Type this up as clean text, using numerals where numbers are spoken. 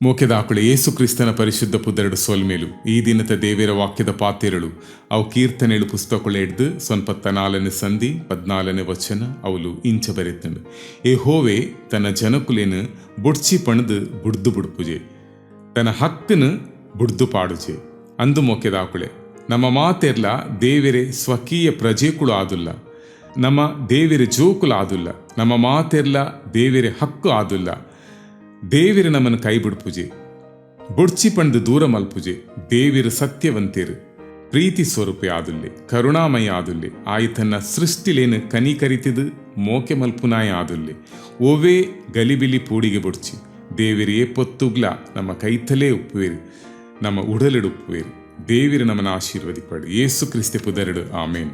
ಮೋಕೆದಾಕುಳೆ ಯೇಸು ಕ್ರಿಸ್ತನ ಪರಿಶುದ್ಧ ಪುದರಡು ಸೊಲ್ಮೇಲು ಈ ದಿನದ ದೇವರ ವಾಕ್ಯದ ಪಾತೆರಳು ಅವು ಕೀರ್ತನೆಳು ಪುಸ್ತಕಗಳು ಎಡ್ದು 94ನೇ ಸಂಧಿ 14ನೇ ವಚನ ಅವಳು ಇಂಚ ಬರೆತಂಡು. ಯೆಹೋವೇ ತನ್ನ ಜನಕುಲೇನು ಬುಡ್ಚಿ ಪಣದು ಬುಡ್ದು ಬುಡ್ಪುಜೆ, ತನ್ನ ಹಕ್ಕನು ಬುಡ್ದು ಪಾಡುಜೆ. ಅಂದು ಮೋಕೆದಾಕುಳೆ ನಮ್ಮ ಮಾತೆರ್ಲ ದೇವರೇ ಸ್ವಕೀಯ ಪ್ರಜೆಕುಳು ಆದುಲ್ಲ, ನಮ್ಮ ದೇವರ ಜೋಕುಲು ಆದುಲ್ಲ, ನಮ್ಮ ಮಾತೆರ್ಲ ದೇವರ ಹಕ್ಕು ಆದುಲ್ಲ. ದೇವಿರು ನಮ್ಮನ್ನು ಕೈ ಬಿಡ್ಪುಜೆ, ಬೊಡ್ಚಿ ಪಂಡು ದೂರ ಮಲ್ಪುಜೆ. ದೇವಿರು ಸತ್ಯವಂತೇರು, ಪ್ರೀತಿ ಸ್ವರೂಪಿ ಆದುಲ್ಲೆ, ಕರುಣಾಮಯ ಆದುಲ್ಲೆ. ಆಯ್ತನ್ನ ಸೃಷ್ಟಿಲೇನು ಕನಿಕರಿತಿದು ಮೋಕೆ ಮಲ್ಪುನಾಯ ಆದುಲ್ಲೆ. ಓವೇ ಗಲಿಬಿಲಿ ಪೂಡಿಗೆ ಬೊಡ್ಚಿ ದೇವಿರು ಏಪೊತ್ತುಗ್ಲ ನಮ್ಮ ಕೈತಲೇ ಉಪ್ಪುವೇರು, ನಮ್ಮ ಉಡಲಿಡು ಉಪ್ಪುವೇರು. ದೇವಿರು ನಮ್ಮನ್ನು ಆಶೀರ್ವದಿಪಡು. ಯೇಸು ಕ್ರಿಸ್ತ ಪುದರಡು. ಆಮೇನ್.